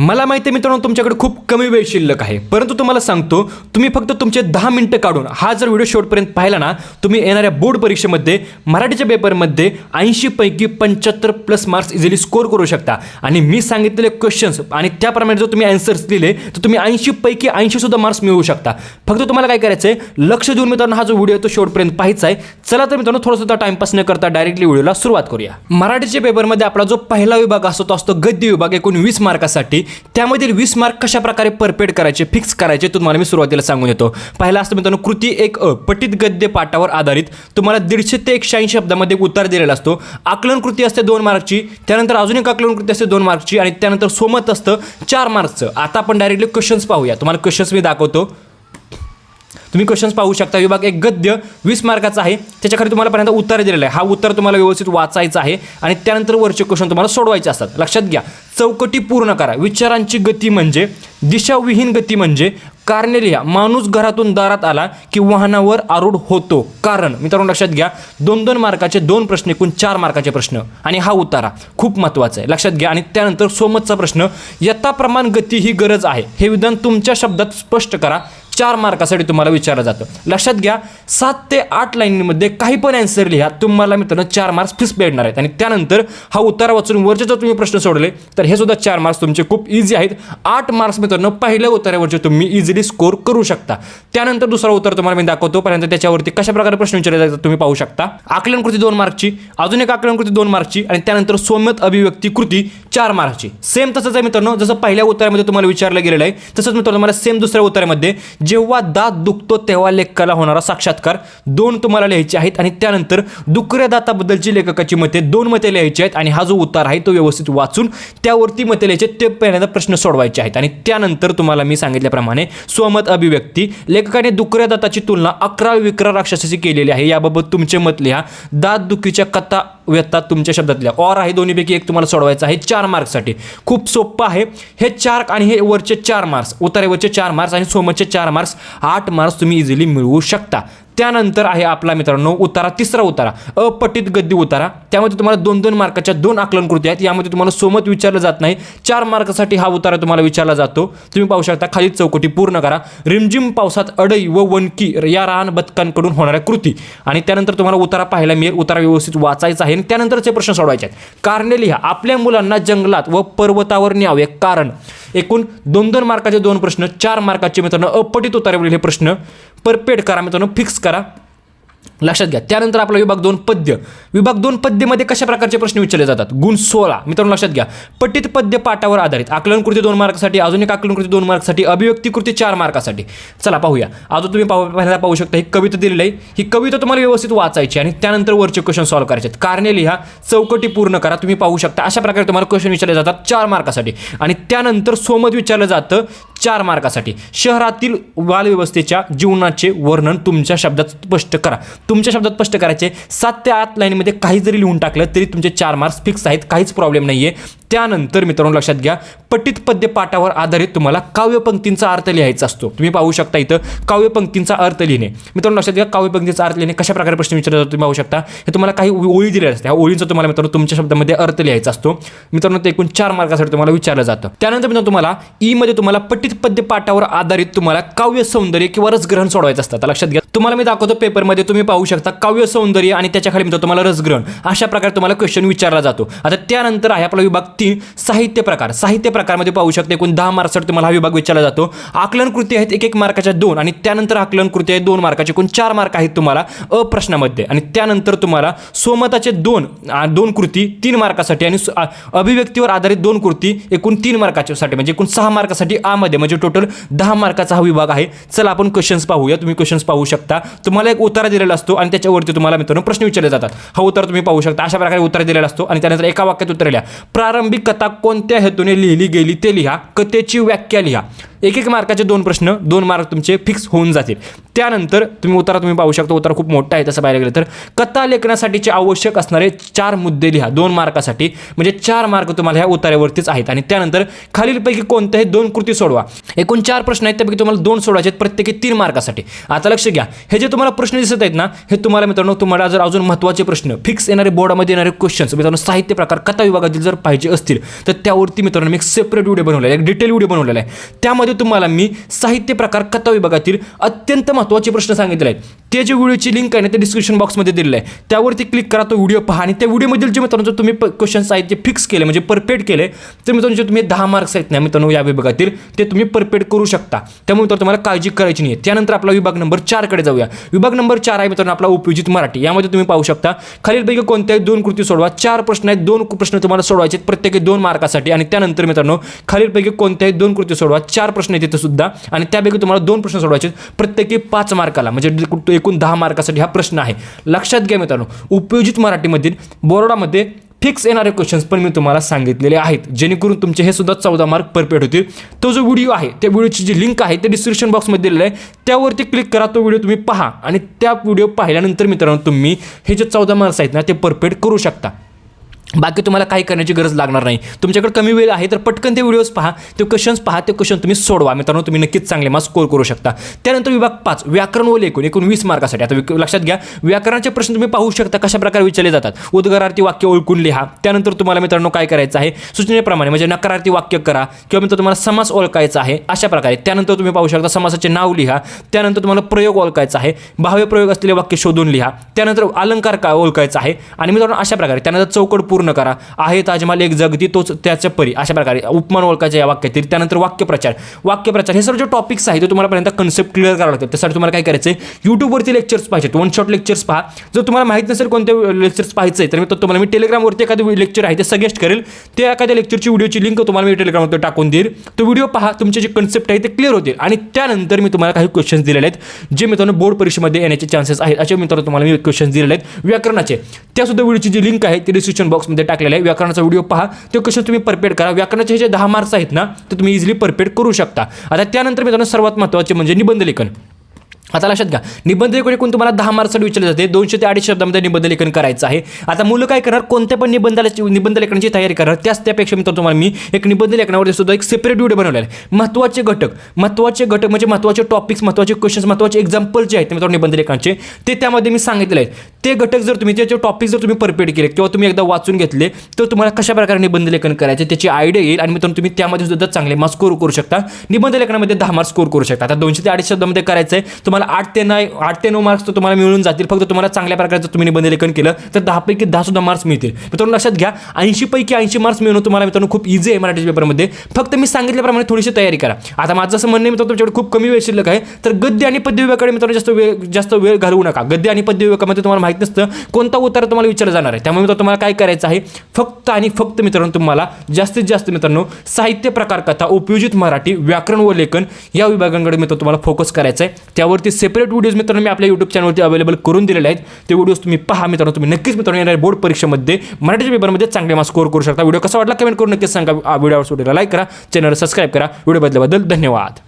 मला माहिती आहे मित्रांनो तुमच्याकडे खूप कमी वेळ शिल्लक आहे, परंतु तुम्हाला सांगतो तुम्ही फक्त तुमचे 10 मिनिटं काढून हा जर व्हिडिओ शेवटपर्यंत पाहिला ना, तुम्ही येणाऱ्या बोर्ड परीक्षेमध्ये मराठीच्या पेपरमध्ये 80 पैकी 75+ मार्क्स इझिली स्कोर करू शकता। आणि मी सांगितलेले क्वेश्चन्स आणि त्याप्रमाणे जर तुम्ही आन्सर्स दिले तर तुम्ही 80 पैकी 80 सुद्धा मार्क्स मिळवू शकता। फक्त तुम्हाला काय करायचं आहे, लक्ष देऊन मित्रांनो हा जो व्हिडिओ तो शेवटपर्यंत पाहायचा आहे। चला तर मित्रांनो थोडंसं सुद्धा टाइमपास न करता डायरेक्टली व्हिडिओला सुरुवात करूया। मराठीच्या पेपरमध्ये आपला जो पहिला विभाग असतो तो असतो गद्य विभाग, एकूण 20 मार्कासाठी। त्यामधील 20 मार्क कशा प्रकारे परफेक्ट करायचे, फिक्स करायचे तुम्हाला मी सुरुवातीला सांगून येतो। पहिला असतो मित्रांनो कृती 1 पठित गद्य पाठावर आधारित, तुम्हाला 150 ते 180 शब्दामध्ये उत्तर दिलेला असतो। आकलन कृती असते 2 मार्कची, त्यानंतर अजून एक आकलन कृती असते 2 मार्कची आणि त्यानंतर सोमत असतं 4 मार्कचं। आता आपण डायरेक्टली क्वेश्चन्स पाहूया, तुम्हाला क्वेश्चन्स मी दाखवतो, तुम्ही क्वेश्चन्स पाहू शकता। विभाग 1 गद्य 20 मार्काचा आहे, त्याच्या खाली तुम्हाला पर्यंत उत्तर दिलेलं आहे। हा उत्तर तुम्हाला व्यवस्थित वाचायचं आहे आणि त्यानंतर वरचे क्वेश्चन तुम्हाला सोडवायचे असतात। लक्षात घ्या, चौकटी पूर्ण करा। विचारांची गती म्हणजे दिशाविहीन गती म्हणजे कारणे लिहा। माणूस घरातून दारात आला की वाहनावर आरूढ होतो। कारण मित्रांनो लक्षात घ्या, 2-2 मार्काचे 2 प्रश्न, एकूण 4 मार्काचे प्रश्न आणि हा उतारा खूप महत्त्वाचा आहे, लक्षात घ्या। आणि त्यानंतर सोमतचा प्रश्न, यथाप्रमाण गती ही गरज आहे, हे विधान तुमच्या शब्दात स्पष्ट करा। 4 मार्कासाठी तुम्हाला विचारलं जातं। लक्षात घ्या, 7 ते 8 लाईनमध्ये काही पण आन्सर लिहा, तुम्हाला मित्रांनो 4 मार्क्स फिक्स भेटणार आहेत। आणि त्यानंतर हा उत्तर वाचून वरचे जर तुम्ही प्रश्न सोडले तर हे सुद्धा 4 मार्क्स तुमचे खूप इझी आहेत। 8 मार्क्स मित्रांनो पहिल्या उत्तरावरचे तुम्ही इझिली स्कोर करू शकता। त्यानंतर दुसरा उत्तर तुम्हाला मी दाखवतो, पर्यंत त्याच्यावरती कशा प्रकारे प्रश्न विचारले जातात तुम्ही पाहू शकता। आकलन कृती 2 मार्कची, अजून एक आकलन कृती 2 मार्कची आणि त्यानंतर सोमत अभिव्यक्ती कृती 4 मार्कची। सेम तसंच आहे मित्रांनो, जसं पहिल्या उत्तरामध्ये तुम्हाला विचारलं गेलेलं आहे तसंच मित्रांनो तुम्हाला सेम दुसऱ्या उत्तरामध्ये जेव्हा दात दुखतो तेव्हा लेखकाला होणारा साक्षात्कार 2 तुम्हाला लिहायचे आहेत। आणि त्यानंतर दुखऱ्या दाताबद्दलची लेखकाची मते 2 मते लिहायची आहेत आणि हा जो उत्तर आहे तो व्यवस्थित वाचून त्यावरती मते लिहायचे, ते पहिल्यांदा प्रश्न सोडवायचे आहेत। आणि त्यानंतर तुम्हाला मी सांगितल्याप्रमाणे सोमत अभिव्यक्ती, लेखकाने दुखऱ्या दाताची तुलना 11 विक्रा राक्षसाशी केलेली आहे, याबाबत तुमचे मत लिहा। दात दुखीच्या कथा व्यथा तुमच्या शब्दात लिहा। और आहे, दोन्हीपैकी एक तुम्हाला सोडवायचं आहे 4 मार्क्ससाठी। खूप सोपं आहे हे 4 आणि हे वरचे 4 मार्क्स, उत्तरेवरचे 4 मार्क्स आणि सोमतचे 4 मार्क्स, 8 मार्क्स तुम्ही इझिली मिळवू शकता। त्यानंतर आहे आपला मित्रांनो उतारा, तिसरा उतारा अपठित गद्य उतारा। त्यामध्ये तुम्हाला 2-2 मार्काच्या 2 आकलन कृती आहेत, यामध्ये तुम्हाला सोमत विचारलं जात नाही। 4 मार्कासाठी हा उतारा तुम्हाला विचारला जातो। तुम्ही पाहू शकता, खाली चौकटी पूर्ण करा। रिमझिम पावसात अडई व वणकी या रान बदकांकडून होणाऱ्या कृती आणि त्यानंतर तुम्हाला उतारा पाहायला मिळेल। उतारा व्यवस्थित वाचायचा आहे आणि त्यानंतरचे प्रश्न सोडवायचे आहेत। कारणे लिहा, आपल्या मुलांना जंगलात व पर्वतावर न्यावे कारण। एकूण 2-2 मार्काचे 2 प्रश्न, 4 मार्काचे मित्रांनो अपठित उतारावरील हे प्रश्न परफेक्ट करा मित्रांनो, फिक्स करा, लक्षात घ्या। त्यानंतर आपला विभाग 2 पद्य, विभाग 2 पद्यमध्ये कशा प्रकारचे प्रश्न विचारले जातात, गुण 16 मित्रांनो लक्षात घ्या। पठित पद्य पाठावर आधारित, आकलन कृती 2 मार्कासाठी, अजून एक आकलन कृती 2 मार्कासाठी, अभिव्यक्ती कृती 4 मार्कासाठी। चला पाहूया, अजून तुम्ही पहिल्यांदा पाहू शकता ही कविता दिलेली आहे, ही कविता तुम्हाला व्यवस्थित वाचायची आणि त्यानंतर वरचे क्वेश्चन सॉल्व्ह करायचे। कारणे लिहा, चौकटी पूर्ण करा। तुम्ही पाहू शकता अशा प्रकारे तुम्हाला क्वेश्चन विचारले जातात 4 मार्कासाठी। आणि त्यानंतर सोमत विचारलं जातं 4 मार्कासाठी। शहरातील बालव्यवस्थेच्या जीवनाचे वर्णन तुमच्या शब्दात स्पष्ट करा। तुमच्या शब्दात स्पष्ट करायचे, 7 ते 8 लाईनमध्ये काही जरी लिहून टाकलं तरी तुमचे 4 मार्क्स फिक्स आहेत, काहीच प्रॉब्लेम नाहीये। त्यानंतर मित्रांनो लक्षात घ्या, पठित पद्य पाठावर आधारित तुम्हाला काव्यपंक्तींचा अर्थ लिहायचा असतो। तुम्ही पाहू शकता इथं काव्यपंक्तींचा अर्थ लिहिणे, मित्रांनो लक्षात घ्या, काव्यपंक्तीचा अर्थ लिहिणे कशा प्रकारे प्रश्न विचारला जातो तुम्ही पाहू शकता। हे तुम्हाला काही ओळी दिलेल्या असतात, ह्या ओळींचा तुम्हाला मित्रांनो तुमच्या शब्दामध्ये अर्थ लिहायचा असतो मित्रांनो। ते एकूण 4 मार्कासाठी तुम्हाला विचारलं जातं। त्यानंतर मित्रांनो तुम्हाला ई मध्ये तुम्हाला पठित पद्य पाठावर आधारित तुम्हाला काव्य सौंदर्य किंवा रसग्रहण सोडवायचं असतं। लक्षात घ्या, तुम्हाला मी दाखवतो पेपरमध्ये, तुम्ही पाहू शकता काव्य सौंदर्य आणि त्याच्या खाली मित्रांनो तुम्हाला रसग्रहण अशा प्रकारे तुम्हाला क्वेश्चन विचारला जातो। आता त्यानंतर आहे आपला विभाग 3 साहित्य प्रकार। साहित्य प्रकारमध्ये पाहू शकता एकूण 10 मार्क्ससाठी तुम्हाला हा विभाग विचारला जातो। आकलन कृती आहेत 1-1 मार्काच्या 2 आणि त्यानंतर आकलन कृती आहे 2 मार्काचे, एकूण 4 मार्क आहेत तुम्हाला अप्रश्नामध्ये। आणि त्यानंतर तुम्हाला सोमताचे 2 कृती 3 मार्कासाठी आणि अभिव्यक्तीवर आधारित 2 कृती एकूण 3 मार्कासाठी, म्हणजे एकूण 6 मार्कासाठी आ मध्ये, म्हणजे टोटल 10 मार्काचा हा विभाग आहे। चला आपण क्वेश्चन्स पाहूया। तुम्ही क्वेश्चन्स पाहू शकता, तुम्हाला एक उत्तर दिलेला असतो आणि त्याच्यावरती तुम्हाला मित्रांनो प्रश्न विचारले जातात। हा उत्तर तुम्ही पाहू शकता, अशा प्रकारे उत्तर दिलेला असतो आणि त्यानंतर एका वाक्यात उत्तर लिहा। प्रारंभिक कथा कोणत्या हेतूने लिहिली गेली ते लिहा, कथेची व्याख्या लिहा। एक मार्काचे 2 प्रश्न, 2 मार्क तुमचे फिक्स होऊन जातील. त्यानंतर तुम्ही पाहू शकता, उत्तर खूप मोठा आहे तसं पाहायला गेलं तर. कथा लेखनासाठीचे आवश्यक असणारे 4 मुद्दे लिहा 2 मार्कासाठी, म्हणजे 4 मार्क तुम्हाला ह्या उत्तरावरतीच आहेत. आणि त्यानंतर खालीलपैकी कोणत्याही 2 कृती सोडवा. एकूण 4 प्रश्न आहेत, त्यापैकी तुम्हाला 2 सोडवायचे आहेत, प्रत्येकी 3 मार्कासाठी. आता लक्ष घ्या, हे जे तुम्हाला प्रश्न दिसत आहेत ना, हे तुम्हाला मित्रांनो, तुम्हाला जर अजून महत्त्वाचे प्रश्न फिक्स येणारे बोर्डामध्ये येणारे क्वेश्चन्स मित्रांनो साहित्य प्रकार कथा विभागातील जर पाहिजे असतील तर त्यावरती मित्रांनो मी एक सेपरेट व्हिडिओ बनवलेला आहे, एक डिटेल व्हिडिओ बनवलेला आहे. त्यामध्ये तुम्हाला मी साहित्य प्रकार कथा विभागातील अत्यंत महत्त्वाचे प्रश्न सांगितले आहेत. ते जे व्हिडिओची लिंक आहे ना, ते डिस्क्रिप्शन बॉक्समध्ये दिलेलं आहे. त्यावरती क्लिक करा, तो व्हिडिओ पहा आणि त्या व्हिडिओमधील जे मित्रांनो तुम्ही क्वेश्चन्स आहेत जे फिक्स केले म्हणजे परफेक्ट केले, तर मित्रांनो जे तुम्ही 10 मार्क्स आहेत ना मित्रांनो या विभागातील, ते तुम्ही परफेक्ट करू शकता. त्यामुळे तर तुम्हाला काळजी करायची नाही. त्यानंतर आपला विभाग नंबर 4 कडे जाऊया. विभाग नंबर 4 आहे मित्रांनो आपला उपयोजित मराठी. यामध्ये तुम्ही पाहू शकता खालीलपैकी कोणत्याही 2 कृती सोडवा. 4 प्रश्न आहेत, 2 प्रश्न तुम्हाला सोडवायचे आहेत, प्रत्येकी 2 मार्कासाठी. आणि त्यानंतर मित्रांनो खालीलपैकी कोणत्याही 2 कृती सोडवा. 4 प्रश्न आहेत तिथे सुद्धा, आणि त्यापैकी तुम्हाला 2 प्रश्न सोडवायचे आहेत, प्रत्येकी 5 मार्काला, म्हणजे एकूण 10 मार्कासाठी हा प्रश्न आहे. लक्षात घ्या मित्रांनो, उपयोजित मराठीमधील बोर्डामध्ये फिक्स येणारे क्वेश्चन्स पण मी तुम्हाला सांगितलेले आहेत, जेणेकरून तुमचे हे सुद्धा 14 मार्क परफेक्ट होतील. तो जो व्हिडिओ आहे, त्या व्हिडिओची जी लिंक आहे ते डिस्क्रिप्शन बॉक्समध्ये दिलेलं आहे. त्यावरती क्लिक करा, तो व्हिडिओ तुम्ही पहा आणि त्या व्हिडिओ पाहिल्यानंतर मित्रांनो तुम्ही हे जे 14 मार्क्स आहेत ना ते परफेक्ट करू शकता. बाकी तुम्हाला काही करण्याची गरज लागणार नाही. तुमच्याकडे कमी वेळ आहे तर पटकन ते व्हिडिओज पहा, ते क्वेश्चन्स पहा, ते क्वेश्चन तुम्ही सोडवा मित्रांनो, तुम्ही नक्कीच चांगले मार्क्स स्कोर करू शकता. त्यानंतर विभाग 5 व्याकरण व लेखन, एकूण 20 मार्कासाठी. आता लक्षात घ्या, व्याकरणाचे प्रश्न तुम्ही पाहू शकता कशा प्रकारे विचारले जातात. उद्गारार्थी वाक्य ओळखून लिहा. त्यानंतर तुम्हाला मित्रांनो काय करायचं आहे, सूचनेप्रमाणे म्हणजे नकारार्थी वाक्य करा, किंवा मित्र तुम्हाला समास ओळखायचा आहे अशा प्रकारे. त्यानंतर तुम्ही पाहू शकता समासाचे नाव लिहा. त्यानंतर तुम्हाला प्रयोग ओळखायचा आहे, भाव्य प्रयोग असलेले वाक्य शोधून लिहा. त्यानंतर अलंकार काय ओळखायचा आहे आणि मित्रांनो अशा प्रकारे. त्यानंतर चौकड पूर्ण करा. आहे ताजमहाल एक जगती तोच त्याच्या परी, अशा प्रकारे उपमान ओळखायचे या वाक्यातील. त्यानंतर वाक्यप्रचार हे सर्व जे टॉपिक्स आहेत ते तुम्हाला पर्यंत कन्सेप्ट क्लिअर करावं लागतं. त्यासाठी तुम्हाला काय करायचं आहे, यूट्यूबवरती लेक्चर्स पाहिजेत, 1 शॉट लेक्चर्स पहा. जर तुम्हाला माहित नसेल कोणते लेक्चर्स पाहायचे तर तुम्हाला मी टेलिग्रामवरती एखादं लेक्चर आहे ते सजेस्ट करेल. ते एखाद्या लेक्चरची व्हिडिओची लिंक तुम्हाला मी टेलिग्रामवरती टाकून देईल. तो व्हिडिओ पहा, तुमचे जे कन्सेप्ट आहे ते क्लिअर होतील. आणि त्यानंतर मी तुम्हाला काही क्वेश्चन्स दिलेले आहेत जे मित्रांनो बोर्ड परीक्षेमध्ये येण्याचे चान्सेस आहेत. असे मित्रांनो तुम्हाला मी क्वेश्चन्स दिलेले आहेत व्याकरणाचे. त्यासुद्धा व्हिडिओची जी लिंक आहे ती डिस्क्रिप्शन बॉक्समध्ये टाकलेली आहे. व्याकरणाचा व्हिडिओ पहा, ते क्वेश्चन तुम्ही परफेक्ट करा. व्याकरणाचे हे जे 10 मार्क्स आहेत ना ते तुम्ही इझिली परफेक्ट करू शकता. आता त्यानंतर मित्रांनो सर्वात महत्त्वाचे म्हणजे निबंध लेखन. आता लक्षात घ्या, निबंध लेखन एकूण तुम्हाला 10 मार्क्ससाठी विचारले जाते. 200 ते 250 शब्दामध्ये निबंध लेखन करायचं आहे. आता मुलं काय करणार, कोणत्या पण निबंध लेखनाची तयारी करणार, त्यापेक्षा मित्रांनो तुम्हाला मी एक निबंध लेखनावरती सुद्धा एक सेपरेट व्हिडिओ बनवलेला आहे. महत्त्वाचे घटक म्हणजे महत्त्वाचे टॉपिक्स, महत्त्वाचे क्वेश्चन्स, महत्त्वाचे एक्झाम्पल जे आहेत मित्रांनो निबंध लेखनाचे, ते त्यामध्ये मी सांगितले आहेत. ते घटक जर तुम्ही त्याचे टॉपिक जर तुम्ही परफेक्ट केले किंवा तुम्ही एकदा वाचून घेतले तर तुम्हाला कशा प्रकारे निबंध लेखन करायचे त्याची आयडिया येईल. आणि मित्रांनो तुम्ही त्यामध्ये सुद्धा चांगले मार्क्स स्कोर करू शकता. निबंध लेखनामध्ये 10 मार्क्स स्कोर करू शकता. आता 200 ते 250 शब्दामध्ये करायचं आहे तुम्हाला 8 ते 9 मार्क्स तर तुम्हाला मिळून जातील. फक्त तुम्हाला चांगल्या प्रकारचं तुम्ही निबंध लेखन केलं तर 10 पैकी 10 सुद्धा मार्क्स मिळतील. मित्रांनो लक्षात घ्या, 80 पैकी 80 मार्क्स मिळवणं तुम्हाला मित्रांनो खूप इझी आहे मराठी पेपरमध्ये. फक्त मी सांगितल्याप्रमाणे थोडीशी तयारी करा. आता माझं असं म्हणणं मित्रांनो तुमच्याकडे खूप कमी वेळ शिल्लक आहे तर गद्य आणि पद्य विभागाकडे मित्रांनो जास्त वेळ घालवू नका. गद्य आणि पद्य विभागामध्ये तुम्हाला माहित नसतं कोणता उत्तर तुम्हाला विचारला जाणार आहे. त्यामुळे मित्रांनो तुम्हाला काय करायचं आहे, फक्त आणि फक्त मित्रांनो तुम्हाला जास्तीत जास्त मित्रांनो साहित्य प्रकार कथा, उपयोजित मराठी, व्याकरण व लेखन या विभागांकडे मित्रांनो तुम्हाला फोकस करायचा आहे. त्यावरती सेपरेट व्हिडिओज मित्रांनो मी आपल्या YouTube चॅनलवरती अवेलेबल करून दिलेले आहेत. ते व्हिडिओज तुम्ही पहा मित्रांनो. तुम्ही नक्कीच मित्रांनो येणाऱ्या बोर्ड परीक्षेमध्ये मराठीच्या पेपरमध्ये चांगले मार्क्स स्कोर करू शकता. व्हिडिओ कसा वाटला कमेंट करून नक्कीच सांगा. व्हिडिओवर लाईक करा, चॅनल सबस्क्राईब करा. व्हिडिओ बदल्याबद्दल धन्यवाद.